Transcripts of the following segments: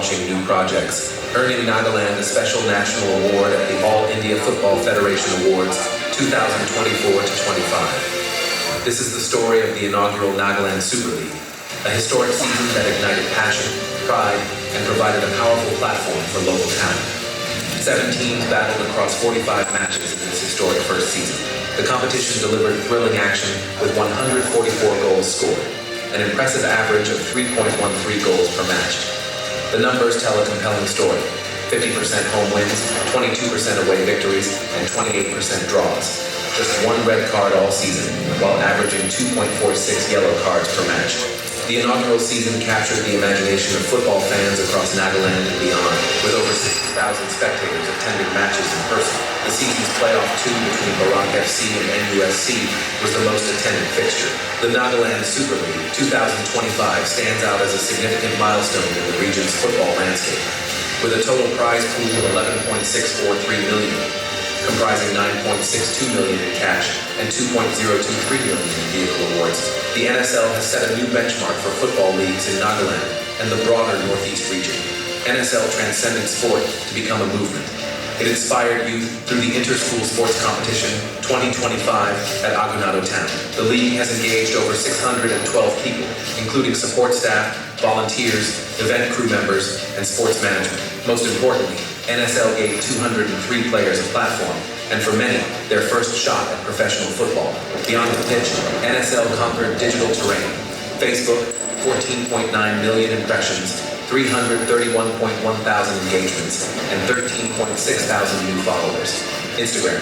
launching new projects, earning Nagaland a special national award at the All India Football Federation Awards 2024 to 25. This is the story of the inaugural Nagaland Super League, a historic season that ignited passion, pride, and provided a powerful platform for local talent. 7 teams battled across 45 matches in this historic first season. The competition delivered thrilling action with 144 goals scored, an impressive average of 3.13 goals per match. The numbers tell a compelling story: 50% home wins, 22% away victories, and 28% draws. Just 1 red card all season, while averaging 2.46 yellow cards per match. The inaugural season captured the imagination of football fans across Nagaland and beyond, with over 60,000 spectators attending matches in person. The season's playoff 2 between Barak FC and NUSC was the most attended fixture. The Nagaland Super League 2025 stands out as a significant milestone in the region's football landscape, with a total prize pool of 11.643 million, comprising 9.62 million in cash and 2.023 million in vehicle awards. The NSL has set a new benchmark for football leagues in Nagaland and the broader Northeast region. NSL transcended sport to become a movement. It inspired youth through the Inter-School Sports Competition 2025 at Aguinaldo Town. The league has engaged over 612 people, including support staff, volunteers, event crew members, and sports management. Most importantly, NSL gave 203 players a platform, and for many, their first shot at professional football. Beyond the pitch, NSL conquered digital terrain. Facebook, 14.9 million impressions, 331.1 thousand engagements, and 13.6 thousand new followers. Instagram,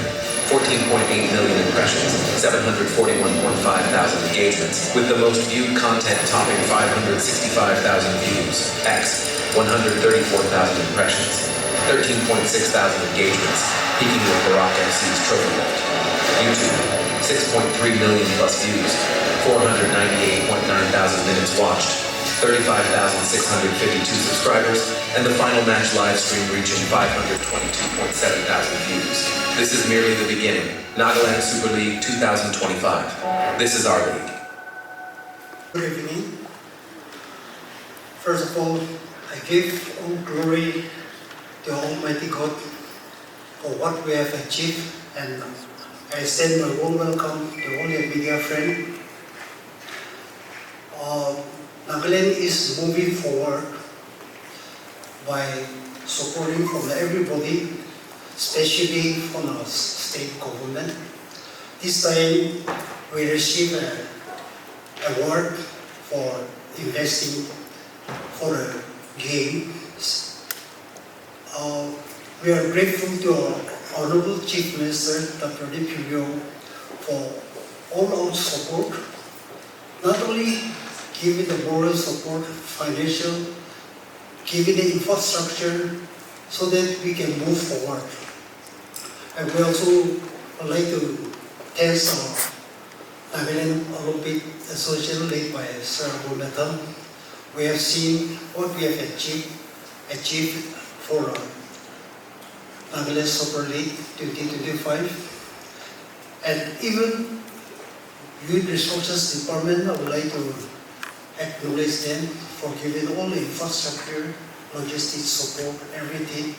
14.8 million impressions, 741.5 thousand engagements, with the most viewed content topping 565,000 views. X, 134,000 impressions, 13.6 thousand engagements, peaking with Barak FC's trophy vault. YouTube, 6.3 million plus views, 498.9 thousand minutes watched, 35,652 subscribers, and the final match live stream reaching 522.7 thousand views. This is merely the beginning. Nagaland Super League 2025. This is our league. Good evening. First of all, I give all glory to Almighty God for what we have achieved, and I extend my warm welcome to all your media friends. Nagaland is moving forward by supporting from everybody, especially from our state government. This time we received an award for investing for the games. We are grateful to our Honorable Chief Minister, Dr. Niathu, for all our support, not only giving the moral support, financial, giving the infrastructure so that we can move forward. And we also would like to thank our Nagaland Olympic Association led by Sir Governmental. We have seen what we have achieved for Nagaland Super League 2025. And even Youth Resources Department, I would like to acknowledge them for giving all the infrastructure, logistics support, everything.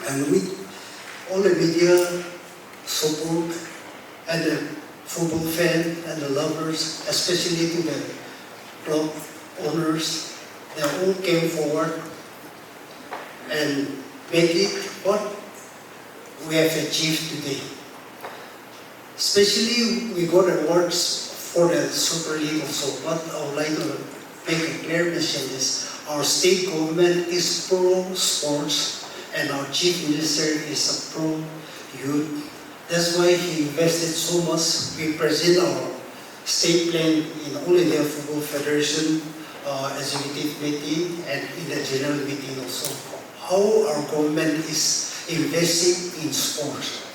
And with all the media support and the football fan and the lovers, especially to the club owners, they all came forward and made it what we have achieved today. Especially we got awards for the Super League also. What I would like to make a clear mention is our state government is pro-sports and our chief minister is a pro-youth. That's why he invested so much. We present our state plan in All India Football Federation executive meeting and in the general meeting also. How our government is investing in sports.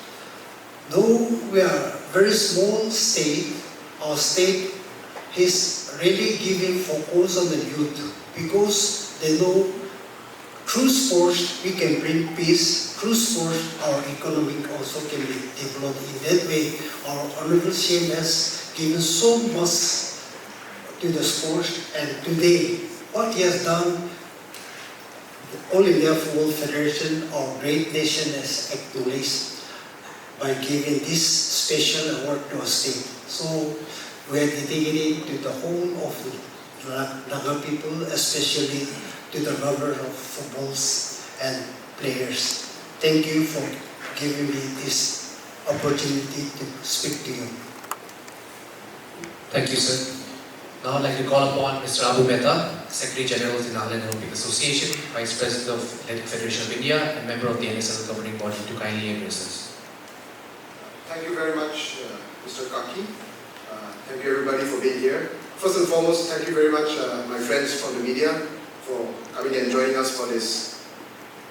Though we are a very small state, our state is really giving focus on the youth because they know through sports we can bring peace, through sports our economy also can be developed. In that way, our Honorable CM has given so much to the sports, and today what he has done All India Football Federation, our great nation, has acknowledged by giving this special award to our state. So we are dedicated to the whole of the Naga people, especially to the lover of footballs and players. Thank you for giving me this opportunity to speak to you. Thank you, sir. Now I'd like to call upon Mr. Abu Mehta, Secretary General of the Nagaland Olympic Association, Vice President of the Athletic Federation of India, and member of the NSL governing body, to kindly address us. Thank you very much, Mr. Kaki. Thank you everybody for being here. First and foremost, thank you very much, my friends from the media, for coming and joining us for this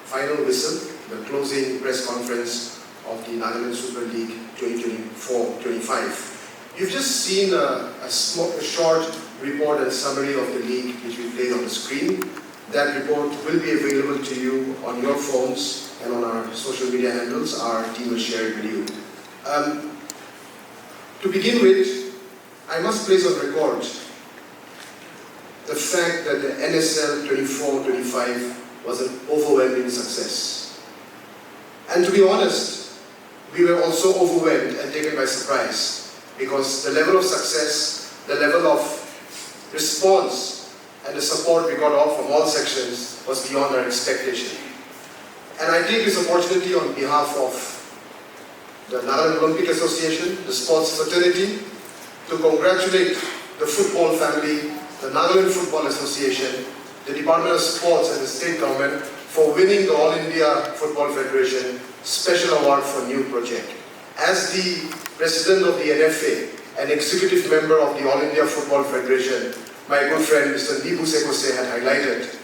final whistle, the closing press conference of the Nagaland Super League 2024-25. You've just seen a short report and summary of the league which we played on the screen. That report will be available to you on your phones and on our social media handles. Our team will share it with you. To begin with, I must place on record the fact that the NSL 24-25 was an overwhelming success. And to be honest, we were also overwhelmed and taken by surprise, because the level of success, the level of response and the support we got off from all sections was beyond our expectation. And I take this opportunity on behalf of the Nagaland Olympic Association, the sports fraternity, to congratulate the football family, the Nagaland Football Association, the Department of Sports and the state government for winning the All India Football Federation Special Award for New Project. As the President of the NFA and Executive Member of the All India Football Federation, my good friend Mr. Niathu had highlighted,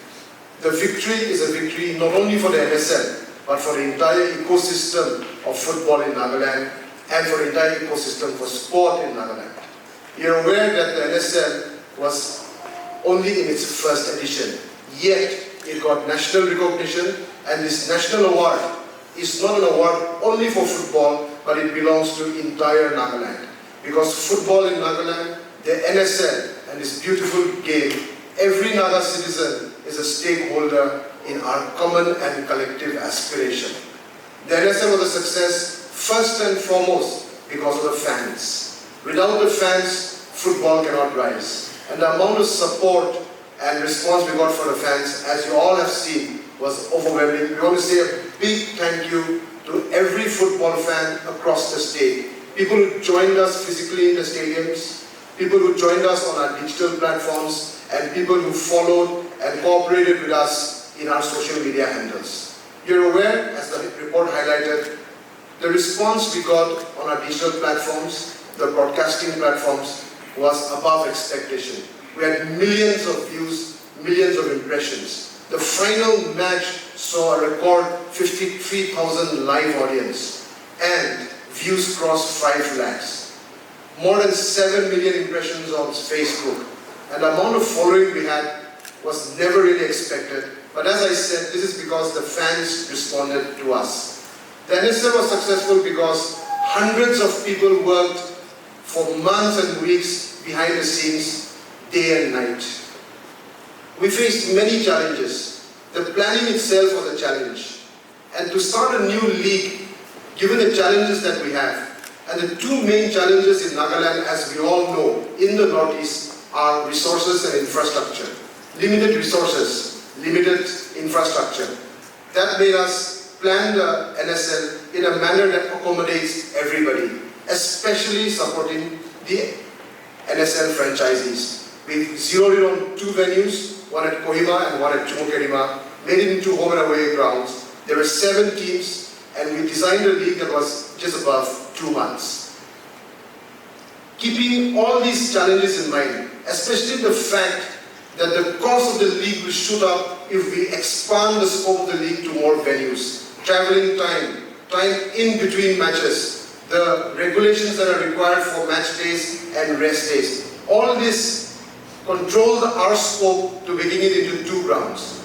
the victory is a victory not only for the NSL, but for the entire ecosystem of football in Nagaland and for the entire ecosystem for sport in Nagaland. You're aware that the NSL was only in its first edition, yet it got national recognition, and this national award is not an award only for football, but it belongs to entire Nagaland. Because football in Nagaland, the NSL and this beautiful game, every Naga citizen is a stakeholder in our common and collective aspiration. The NSL was a success first and foremost because of the fans. Without the fans, football cannot rise. And the amount of support and response we got from the fans, as you all have seen, was overwhelming. We want to say a big thank you to every football fan across the state. People who joined us physically in the stadiums, people who joined us on our digital platforms, and people who followed and cooperated with us in our social media handles. You're aware, as the report highlighted, the response we got on our digital platforms, the broadcasting platforms, was above expectation. We had millions of views, millions of impressions. The final match saw a record 53,000 live audience and views crossed 5 lakhs. More than 7 million impressions on Facebook. And the amount of following we had was never really expected. But as I said, this is because the fans responded to us. The NSL was successful because hundreds of people worked for months and weeks behind the scenes, day and night. We faced many challenges. The planning itself was a challenge. And to start a new league, given the challenges that we have, and the two main challenges in Nagaland, as we all know, in the Northeast, are resources and infrastructure. Limited resources, limited infrastructure. That made us plan the NSL in a manner that accommodates everybody, especially supporting the NSL franchisees. We zeroed in on 2 venues, one at Kohima and one at Chumukedima, made it into home and away grounds. There were 7 teams, and we designed a league that was just above 2 months. Keeping all these challenges in mind, especially the fact that the cost of the league will shoot up if we expand the scope of the league to more venues, traveling time, time in between matches, the regulations that are required for match days and rest days. All this controlled our scope to making it into 2 grounds.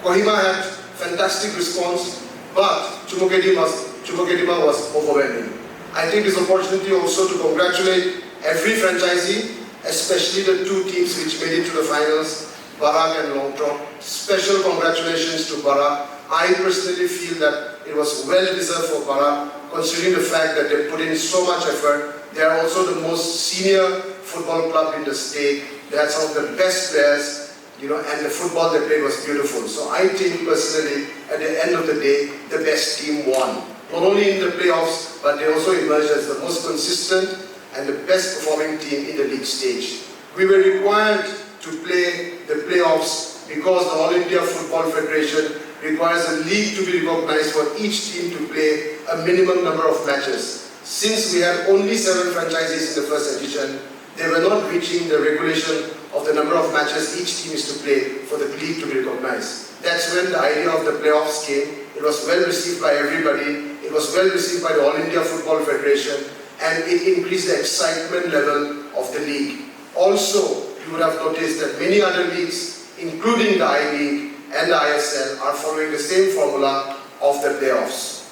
Kohima had fantastic response, but Chumukedima was overwhelming. I take this opportunity also to congratulate every franchisee, especially the 2 teams which made it to the finals, Barak and Longtong. Special congratulations to Barak. I personally feel that it was well deserved for Barak, considering the fact that they put in so much effort. They are also the most senior football club in the state. They had some of the best players, and the football they played was beautiful. So I think personally, at the end of the day, the best team won. Not only in the playoffs, but they also emerged as the most consistent and the best performing team in the league stage. We were required to play the playoffs because the All India Football Federation requires a league to be recognized for each team to play a minimum number of matches. Since we had only 7 franchises in the first edition, they were not reaching the regulation of the number of matches each team is to play for the league to be recognized. That's when the idea of the playoffs came. It was well received by everybody. It was well received by the All India Football Federation, and it increased the excitement level of the league. Also, you would have noticed that many other leagues, including the I-League and the ISL, are following the same formula of the playoffs.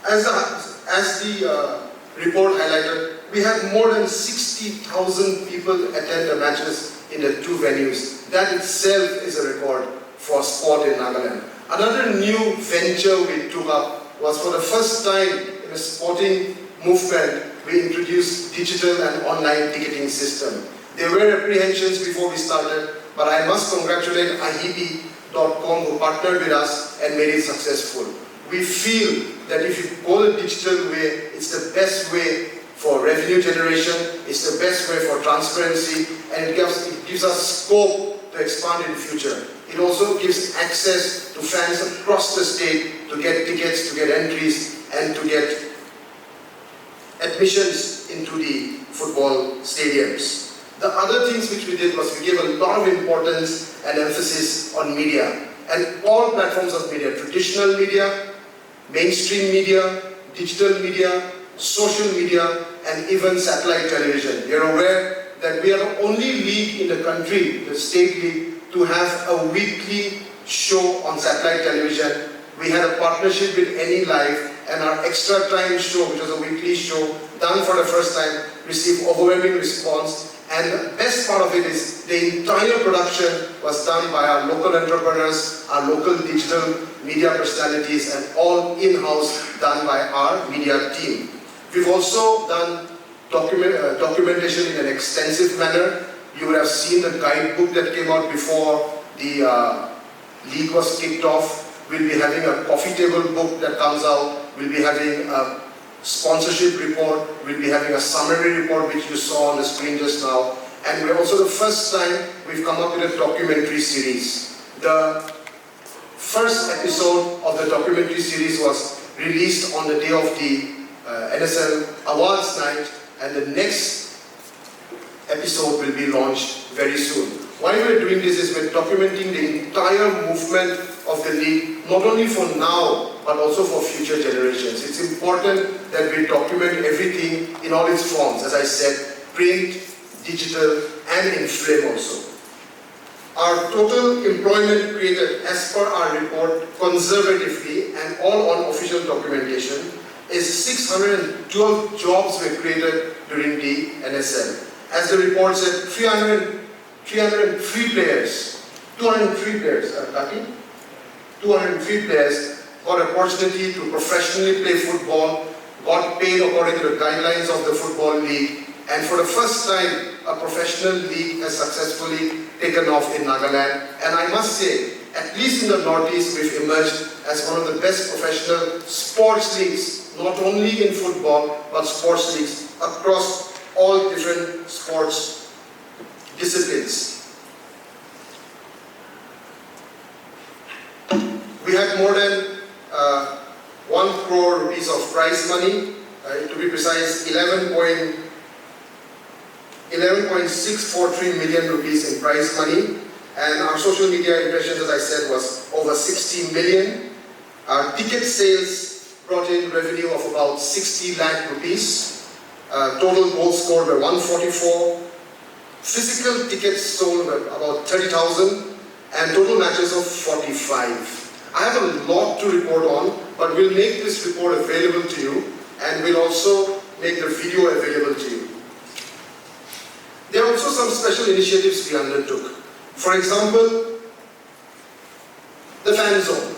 As the report highlighted, we had more than 60,000 people attend the matches in the 2 venues. That itself is a record for sport in Nagaland. Another new venture we took up was, for the first time in a sporting movement, we introduced digital and online ticketing system. There were apprehensions before we started, but I must congratulate ahibi.com who partnered with us and made it successful. We feel that if you go the digital way, it's the best way for revenue generation, it's the best way for transparency, and it gives us scope to expand in the future. It also gives access to fans across the state to get tickets, to get entries, and to get admissions into the football stadiums. The other things which we did was we gave a lot of importance and emphasis on media, and all platforms of media: traditional media, mainstream media, digital media, social media, and even satellite television. You're aware that we are the only league in the country, the state league, to have a weekly show on satellite television. We had a partnership with Any Live, and our Extra Time show, which was a weekly show, done for the first time, received overwhelming response. And the best part of it is the entire production was done by our local entrepreneurs, our local digital media personalities, and all in-house done by our media team. We've also done documentation in an extensive manner. You would have seen the guidebook that came out before the league was kicked off. We'll be having a coffee table book that comes out. We'll be having a sponsorship report. We'll be having a summary report, which you saw on the screen just now. And we're also the first time we've come up with a documentary series. The first episode of the documentary series was released on the day of the NSL Awards night, and the next episode will be launched very soon. Why we're doing this is we're documenting the entire movement of the league, not only for now, but also for future generations. It's important that we document everything in all its forms, as I said, print, digital, and in film also. Our total employment created, as per our report, conservatively and all on official documentation, is 612 jobs were created during the NSL. As the report said, 203 players got opportunity to professionally play football, got paid according to the guidelines of the Football League, and for the first time, a professional league has successfully taken off in Nagaland. And I must say, at least in the Northeast, we've emerged as one of the best professional sports leagues, not only in football, but sports leagues across all different sports disciplines. We had more than 1 crore rupees of prize money, to be precise, 11.643 million rupees in prize money, and our social media impressions, as I said, was over 60 million. Our ticket sales brought in revenue of about 60 lakh rupees. Total goals scored were 144. Physical tickets sold were about 30,000, and total matches of 45. I have a lot to report on, but we'll make this report available to you, and we'll also make the video available to you. There are also some special initiatives we undertook. For example, the fan zone.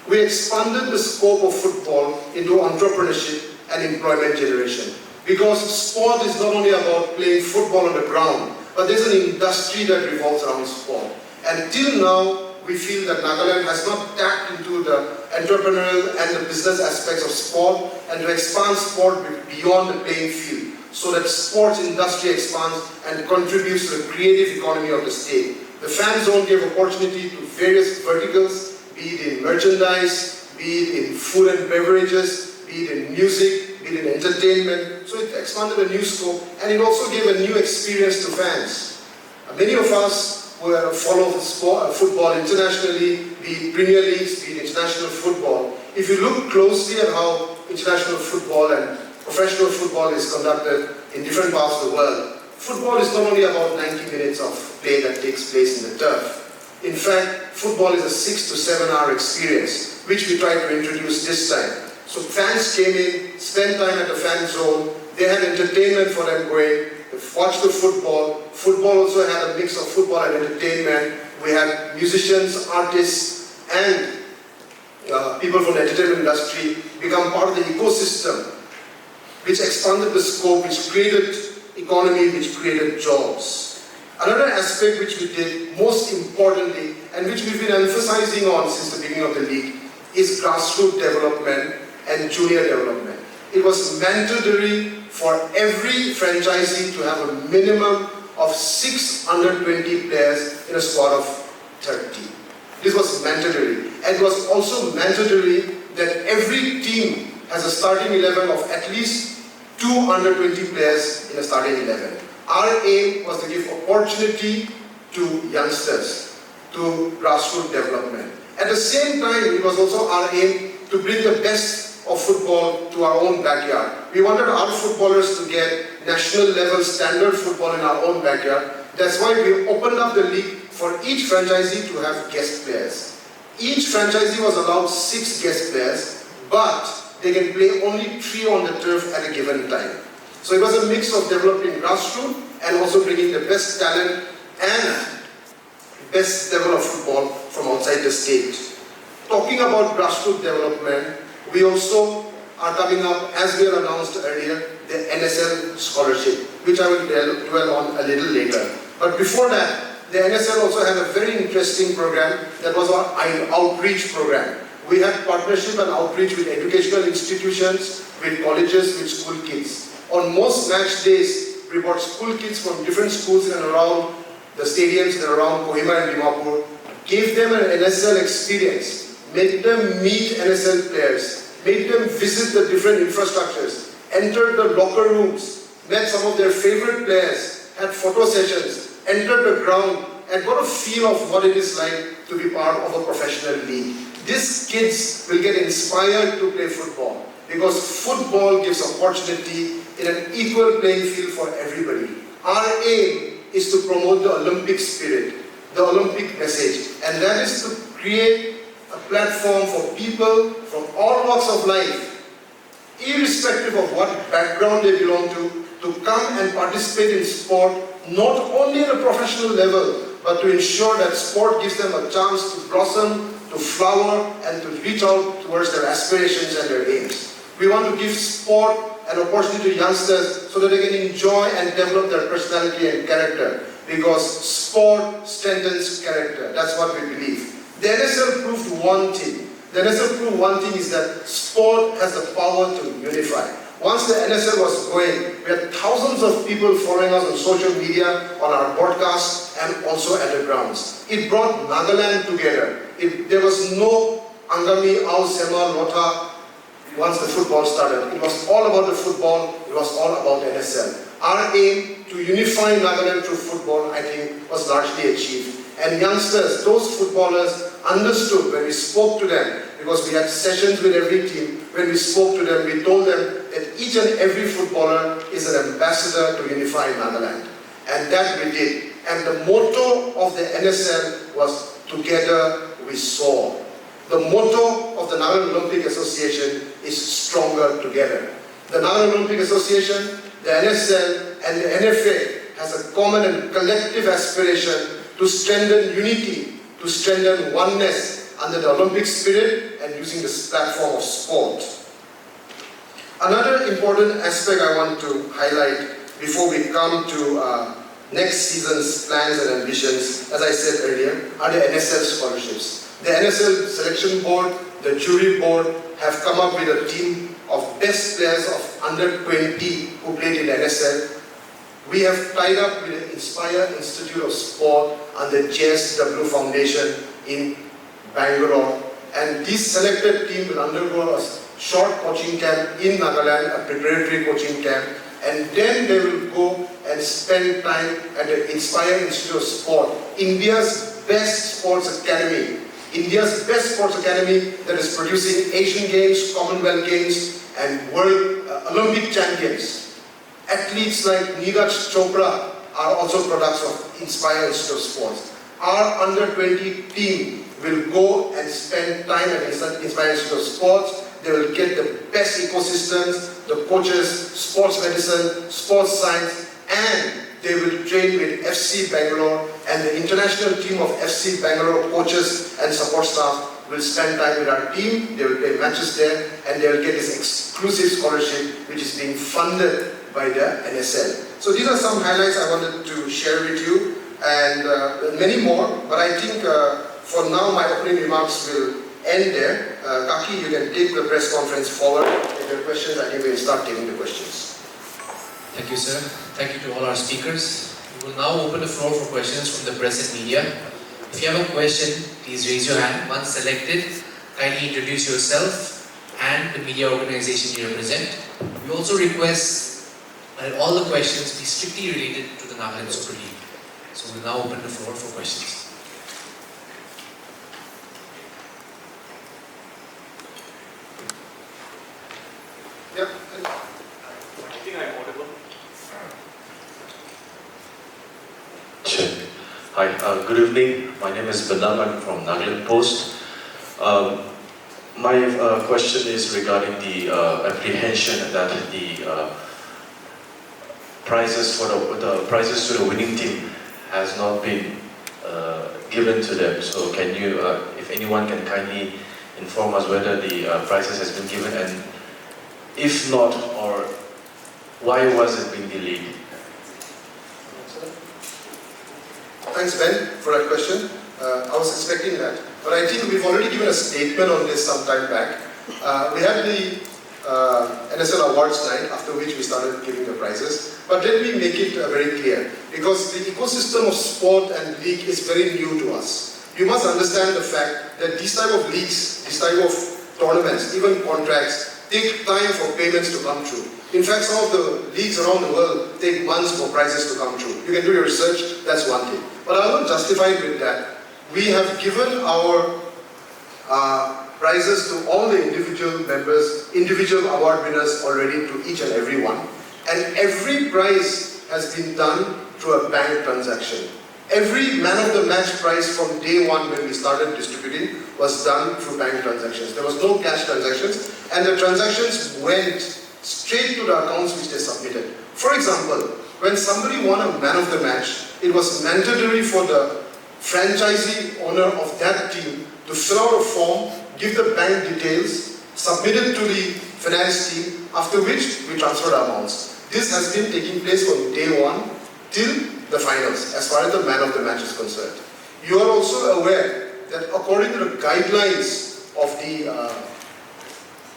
We expanded the scope of football into entrepreneurship and employment generation. Because sport is not only about playing football on the ground, but there's an industry that revolves around sport. And till now, we feel that Nagaland has not tapped into the entrepreneurial and the business aspects of sport and to expand sport beyond the playing field so that sports industry expands and contributes to the creative economy of the state. The fan zone gave opportunity to various verticals, be it in merchandise, be it in food and beverages, be it in music, be it in entertainment. So it expanded a new scope and it also gave a new experience to fans. Many of us who follow football internationally, be it Premier Leagues, be it international football. If you look closely at how international football and professional football is conducted in different parts of the world, football is not only about 90 minutes of play that takes place in the turf. In fact, football is a 6 to 7 hour experience, which we tried to introduce this time. So fans came in, spent time at the fan zone, they had entertainment for them going, they watched the football. Football also had a mix of football and entertainment. We had musicians, artists, and people from the entertainment industry become part of the ecosystem, which expanded the scope, which created economy, which created jobs. Another aspect which we did, most importantly, and which we've been emphasizing on since the beginning of the league, is grassroots development and junior development. It was mandatory for every franchisee to have a minimum of 6 under 20 players in a squad of 30. This was mandatory. And it was also mandatory that every team has a starting 11 of at least 2 under 20 players in a starting 11. Our aim was to give opportunity to youngsters, to grassroots development. At the same time, it was also our aim to bring the best of football to our own backyard. We wanted our footballers to get national level standard football in our own backyard. That's why we opened up the league for each franchisee to have guest players. Each franchisee was allowed 6 guest players, but they can play only 3 on the turf at a given time. So it was a mix of developing grassroots and also bringing the best talent and best level of football from outside the state. Talking about grassroots development, we also are coming up, as we had announced earlier, the NSL scholarship, which I will dwell on a little later. But before that, the NSL also had a very interesting program that was our outreach program. We had partnership and outreach with educational institutions, with colleges, with school kids. On most match days, we brought school kids from different schools in and around the stadiums and around Kohima and Dimapur, gave them an NSL experience, made them meet NSL players, made them visit the different infrastructures, entered the locker rooms, met some of their favorite players, had photo sessions, entered the ground, and got a feel of what it is like to be part of a professional league. These kids will get inspired to play football because football gives opportunity in an equal playing field for everybody. Our aim is to promote the Olympic spirit, the Olympic message, and that is to create a platform for people from all walks of life, irrespective of what background they belong to come and participate in sport, not only at a professional level, but to ensure that sport gives them a chance to blossom, to flower, and to reach out towards their aspirations and their aims. We want to give sport an opportunity to youngsters so that they can enjoy and develop their personality and character, because sport strengthens character. That's what we believe. The NSL proved one thing. The NSL proved one thing is that sport has the power to unify. Once the NSL was going, we had thousands of people following us on social media, on our podcasts, and also at the grounds. It brought Nagaland together. There was no Angami, Ao, Sema, Lota once the football started. It was all about the football. It was all about the NSL. Our aim to unify Nagaland through football, I think, was largely achieved. And youngsters, those footballers, understood when we spoke to them, because we had sessions with every team. When we spoke to them, we told them that each and every footballer is an ambassador to unify Nagaland. And that we did. And the motto of the NSL was, "Together we soar." The motto of the Nagaland Olympic Association is "Stronger Together." The Nagaland Olympic Association, the NSL, and the NFA has a common and collective aspiration to strengthen unity, to strengthen oneness under the Olympic spirit and using this platform of sport. Another important aspect I want to highlight before we come to next season's plans and ambitions, as I said earlier, are the NSL scholarships. The NSL selection board, the jury board have come up with a team of best players of under 20 who played in the NSL. We have tied up with the Inspire Institute of Sport under JSW Foundation in Bangalore, and this selected team will undergo a short coaching camp in Nagaland, a preparatory coaching camp, and then they will go and spend time at the Inspire Institute of Sport, India's best sports academy. India's best sports academy that is producing Asian Games, Commonwealth Games, and World Olympic champions. Athletes like Neeraj Chopra are also products of Inspire Institute of Sports. Our under 20 team will go and spend time at Inspire Institute of Sports. They will get the best ecosystems, the coaches, sports medicine, sports science, and they will train with FC Bangalore, and the international team of FC Bangalore coaches and support staff will spend time with our team. They will play matches there, and they will get this exclusive scholarship which is being funded by the NSL. So these are some highlights I wanted to share with you, and many more, but I think for now my opening remarks will end there. Kaki, you can take the press conference forward. If there are questions, I think we will start taking the questions. Thank you, sir. Thank you to all our speakers. We will now open the floor for questions from the press and media. If you have a question, please raise your hand. Once selected, kindly introduce yourself and the media organization you represent. We also request that all the questions be strictly related to the Nagaland Super League. So we'll now open the floor for questions. Yep. I think I'm audible. Check. Hi, good evening. My name is Badam. I'm from Nagaland Post. My question is regarding the apprehension that the prizes for the prizes to the winning team has not been given to them. So, can you, if anyone can kindly inform us whether the prizes has been given, and if not, or why was it being delayed? Thanks, Ben, for that question. I was expecting that. But I think we've already given a statement on this some time back. We had the NSL Awards night, after which we started giving the prizes. But let me make it very clear, because the ecosystem of sport and league is very new to us. You must understand the fact that these type of leagues, these type of tournaments, even contracts, take time for payments to come through. In fact, some of the leagues around the world take months for prizes to come through. You can do your research, that's one thing. But I will not justify it with that. We have given our prizes to all the individual members, individual award winners already, to each and every one. And every prize has been done through a bank transaction. Every man of the match prize from day one when we started distributing was done through bank transactions. There was no cash transactions, and the transactions went straight to the accounts which they submitted. For example, when somebody won a man of the match, it was mandatory for the franchisee owner of that team to fill out a form, give the bank details, submit it to the finance team, after which we transferred amounts. This has been taking place from day one till the finals, as far as the man of the match is concerned. You are also aware that according to the guidelines of the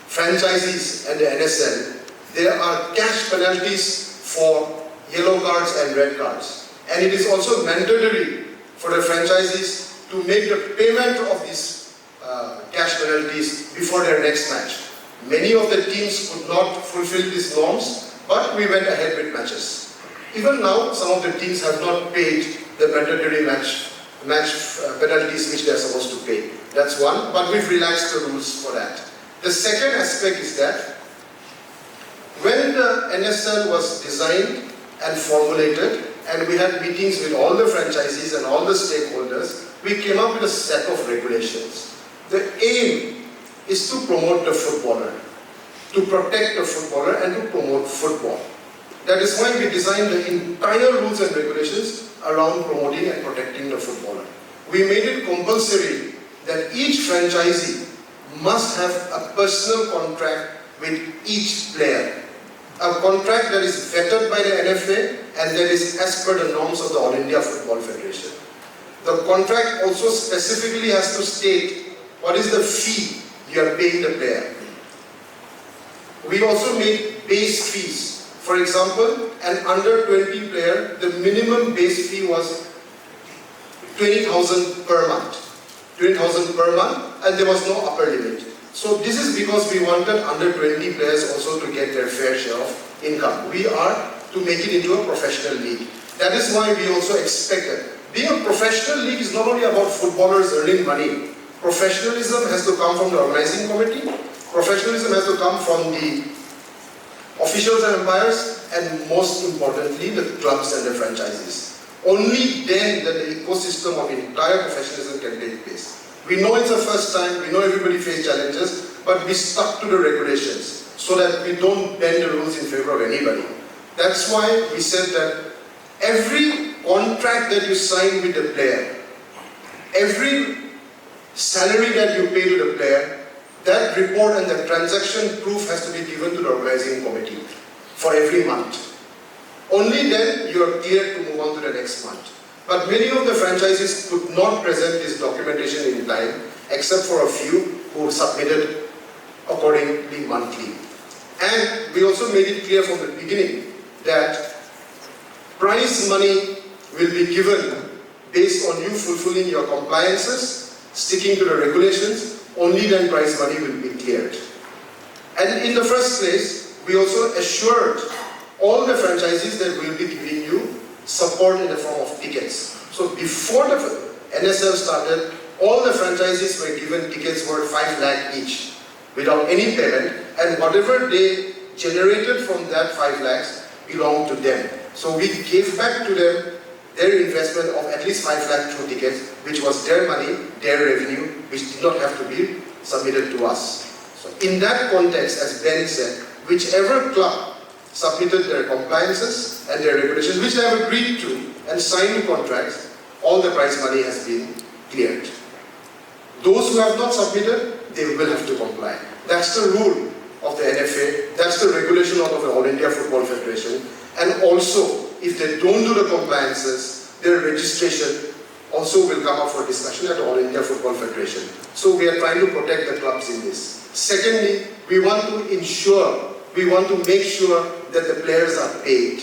franchisees and the NSL, there are cash penalties for yellow cards and red cards. And it is also mandatory for the franchisees to make the payment of these cash penalties before their next match. Many of the teams could not fulfill these norms, but we went ahead with matches. Even now, some of the teams have not paid the mandatory match penalties which they are supposed to pay. That's one, but we've relaxed the rules for that. The second aspect is that when the NSL was designed and formulated, and we had meetings with all the franchisees and all the stakeholders, we came up with a set of regulations. The aim is to promote the footballer, to protect the footballer and to promote football. That is why we designed the entire rules and regulations around promoting and protecting the footballer. We made it compulsory that each franchisee must have a personal contract with each player. A contract that is vetted by the NFA and that is as per the norms of the All India Football Federation. The contract also specifically has to state what is the fee you are paying the player. We also made base fees. For example, an under 20 player, the minimum base fee was 20,000 per month. 20,000 per month, and there was no upper limit. So this is because we wanted under 20 players also to get their fair share of income. We are to make it into a professional league. That is why we also expected. Being a professional league is not only about footballers earning money. Professionalism has to come from the organizing committee. Professionalism has to come from the officials and umpires, and most importantly, the clubs and the franchises. Only then that the ecosystem of entire professionalism can take place. We know it's the first time, we know everybody faces challenges, but we stuck to the regulations so that we don't bend the rules in favor of anybody. That's why we said that every contract that you sign with the player, every salary that you pay to the player, that report and the transaction proof has to be given to the organizing committee for every month. Only then you are cleared to move on to the next month. But many of the franchises could not present this documentation in time, except for a few who submitted accordingly monthly. And we also made it clear from the beginning that prize money will be given based on you fulfilling your compliances, sticking to the regulations. Only then prize money will be cleared. And in the first place, we also assured all the franchises that we will be giving you support in the form of tickets. So before the NSL started, all the franchises were given tickets worth 5 lakh each without any payment, and whatever they generated from that 5 lakhs belonged to them. So we gave back to them their investment of at least 5 lakh through tickets, which was their money, their revenue, which did not have to be submitted to us. So in that context, as Ben said, whichever club submitted their compliances and their regulations, which they have agreed to and signed contracts, all the prize money has been cleared. Those who have not submitted, they will have to comply. That's the rule of the NFA, that's the regulation of the All India Football Federation, and also, if they don't do the compliances, their registration also will come up for discussion at the All India Football Federation. So we are trying to protect the clubs in this. Secondly, we want to make sure that the players are paid.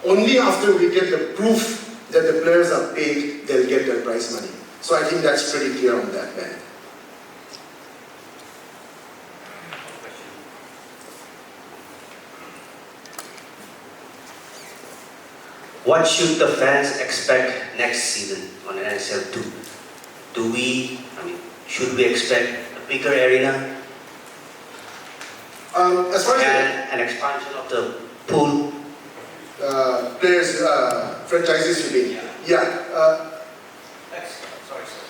Only after we get the proof that the players are paid, they'll get their prize money. So I think that's pretty clear on that, man. What should the fans expect next season on NSL 2? Should we expect a bigger arena? As far as an expansion of the pool? Players, franchises you mean? Yeah. Sorry, sir.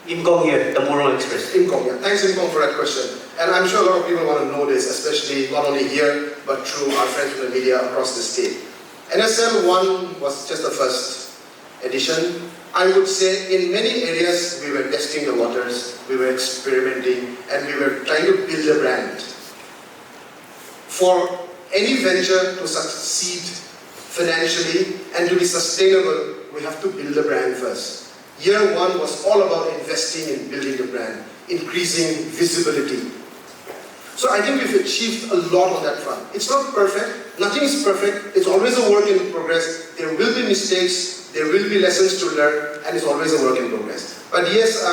Imkong here, the Moral Express. Imkong, yeah. Thanks Imkong for that question. And I'm sure a lot of people want to know this, especially not only here, but through our friends from the media across the state. NSL 1 was just the first edition. I would say in many areas we were testing the waters, we were experimenting, and we were trying to build a brand. For any venture to succeed financially and to be sustainable, we have to build a brand first. Year 1 was all about investing in building the brand, increasing visibility. So I think we've achieved a lot on that front. It's not perfect, nothing is perfect, it's always a work in progress. There will be mistakes, there will be lessons to learn, and it's always a work in progress. But yes,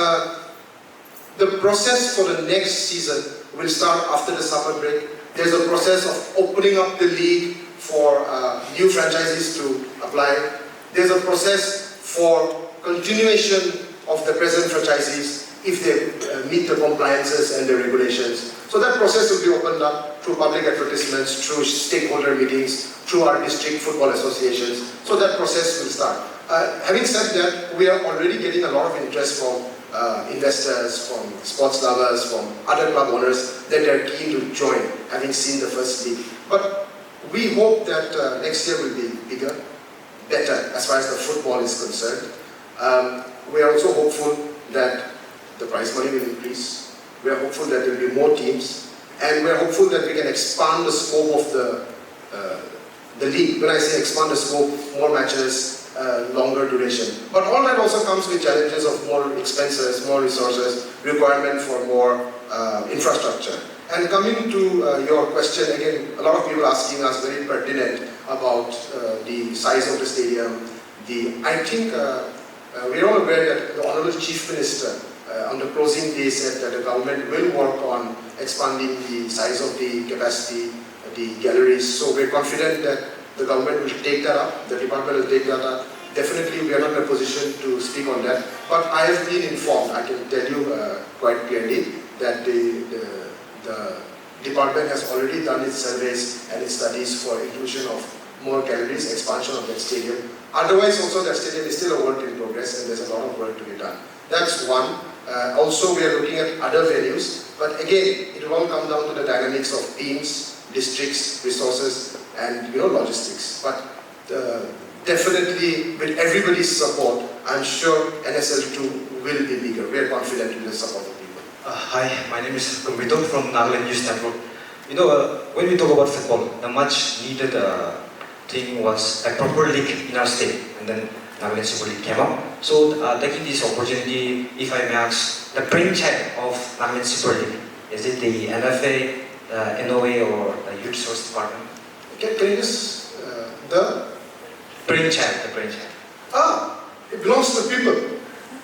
the process for the next season will start after the summer break. There's a process of opening up the league for new franchises to apply. There's a process for continuation of the present franchisees if they meet the compliances and the regulations. So that process will be opened up through public advertisements, through stakeholder meetings, through our district football associations. So that process will start. Having said that, we are already getting a lot of interest from investors, from sports lovers, from other club owners that they're keen to join, having seen the first league. But we hope that next year will be bigger, better as far as the football is concerned. We are also hopeful that the prize money will increase. We are hopeful that there will be more teams, and we are hopeful that we can expand the scope of the league. When I say expand the scope, more matches, longer duration. But all that also comes with challenges of more expenses, more resources, requirement for more infrastructure. And coming to your question, again, a lot of people asking us very pertinent about the size of the stadium. I think we're all aware that the Honorable Chief Minister on the closing day said that the government will work on expanding the size of the capacity, the galleries. So we're confident that the government will take that up, the department will take that up. Definitely we are not in a position to speak on that, but I have been informed, I can tell you quite clearly, that the department has already done its surveys and its studies for inclusion of more galleries, expansion of that stadium. Otherwise also that stadium is still a work in progress and there's a lot of work to be done. That's one. Also we are looking at other venues, but again, it will all come down to the dynamics of teams, districts, resources, and logistics. But definitely, with everybody's support, I'm sure NSL2 will be bigger. We are confident in the support of people. Hi, my name is Governmental from Nagaland News Network. When we talk about football, the much needed thing was a proper league in our state, and then Nagaland Super League came up. So taking this opportunity, if I may ask, the brainchild of Nagaland Super League, is it the NFA, the NOA, or the Youth Resource Department? Can you just, the brainchild? it belongs to the people.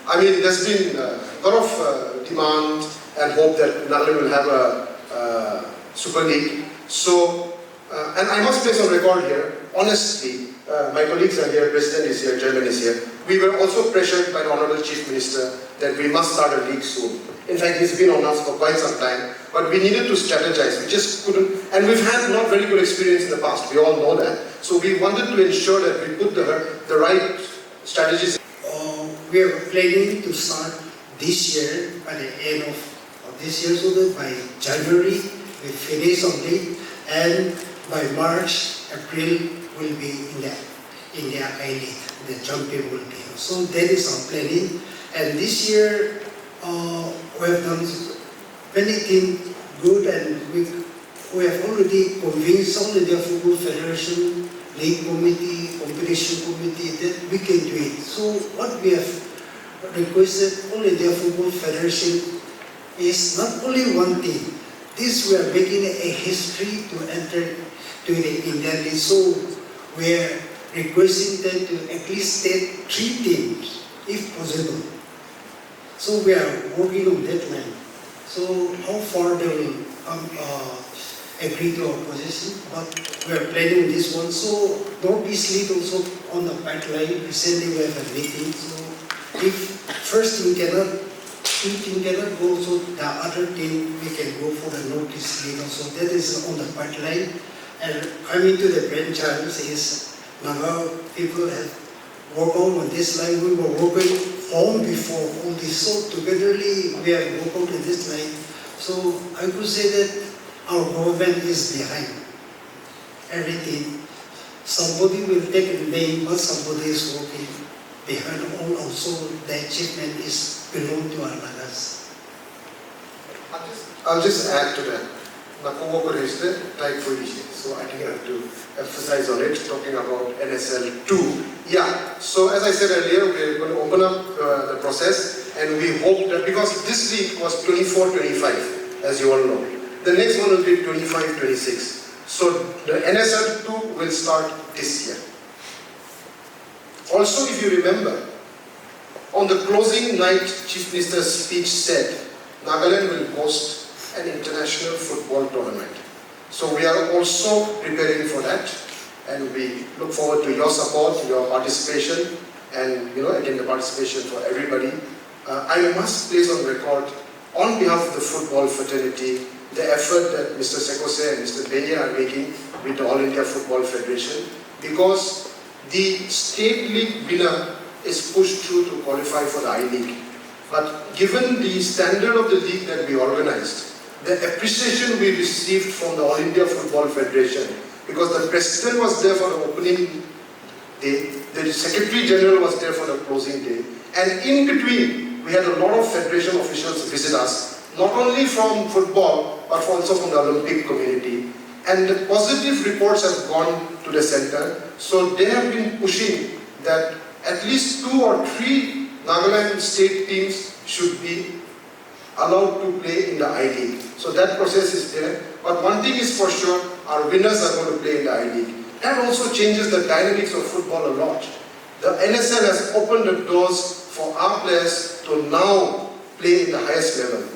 I mean, there's been a lot of demand and hope that Nagaland will have a Super League. So, and I must place on record here, honestly, my colleagues are here, President is here, Chairman is here. We were also pressured by the Honorable Chief Minister that we must start a league soon. In fact, he's been on us for quite some time, but we needed to strategize. We just couldn't, and we've had not very good experience in the past. We all know that. So we wanted to ensure that we put the right strategies. We are planning to start this year by the end of this year, so that by January we finish on league, and by March, April will be in the I-League. The champion will be. So that is our planning. And this year we have done many things good, and we have already convinced all India Football Federation, League Committee, Competition Committee that we can do it. So what we have requested all India Football Federation is not only one thing. This we are making a history to enter to the Indian League. So we are requesting them to at least take 3 teams, if possible. So we are working on that line. So how far they will agree to our position, but we are planning this one. So Northeast League also on the pipeline. Recently we have a meeting. So if first team cannot, 2 team cannot go, so the other team we can go for the Northeast League also. That is on the pipeline. And coming to the franchise is Naga people have worked on this line. We were working on before all this. So togetherly we have worked on this line. So I could say that our government is behind everything. Somebody will take a name, but somebody is working behind all. Also, the achievement is belong to our Nagas. I'll just add to that. Nakomo raised the type 4 issue. So I think I have to emphasize on it, talking about NSL 2. Yeah, so as I said earlier, we're going to open up the process, and we hope that, because this league was 24-25, as you all know. The next one will be 25-26. So the NSL 2 will start this year. Also, if you remember, on the closing night, Chief Minister's speech said, Nagaland will host an international football tournament. So we are also preparing for that, and we look forward to your support, your participation, and again the participation for everybody. I must place on record, on behalf of the football fraternity, the effort that Mr. Sekose and Mr. Benya are making with the All India Football Federation, because the state league winner is pushed through to qualify for the I-League. But given the standard of the league that we organized, the appreciation we received from the All India Football Federation, because the president was there for the opening day, The Secretary General was there for the closing day. And in between, we had a lot of federation officials visit us, not only from football, but also from the Olympic community. And the positive reports have gone to the center. So they have been pushing that at least 2 or 3 Nagaland state teams should be allowed to play in the I-League. So that process is there. But one thing is for sure, our winners are going to play in the I-League. That also changes the dynamics of football a lot. The NSL has opened the doors for our players to now play in the highest level.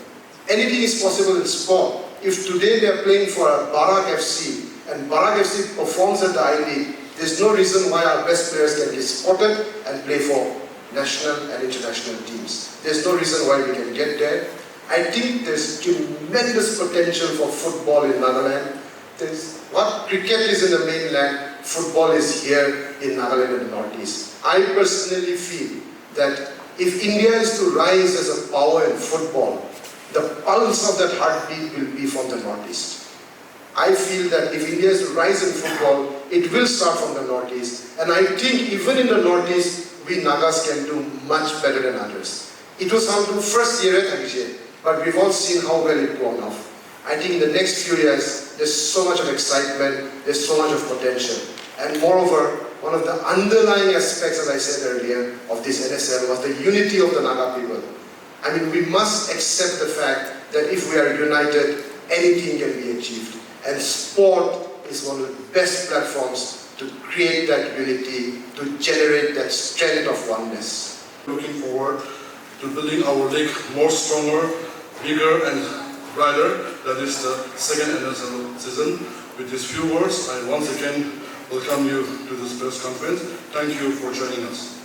Anything is possible in sport. If today they are playing for a Barak FC and Barak FC performs at the I-League, there's no reason why our best players can be spotted and play for national and international teams. There's no reason why we can get there. I think there's tremendous potential for football in Nagaland. What cricket is in the mainland, football is here in Nagaland and the Northeast. I personally feel that if India is to rise as a power in football, the pulse of that heartbeat will be from the Northeast. I feel that if India is to rise in football, it will start from the Northeast. And I think even in the Northeast, we Nagas can do much better than others. It was our first year at Akshay, but we've all seen how well it gone off. I think in the next few years, there's so much of excitement, there's so much of potential. And moreover, one of the underlying aspects, as I said earlier, of this NSL was the unity of the Naga people. I mean, we must accept the fact that if we are united, anything can be achieved. And sport is one of the best platforms to create that unity, to generate that strength of oneness. Looking forward to building our league more stronger, bigger and brighter. That is the second NSL season. With these few words, I once again welcome you to this press conference. Thank you for joining us.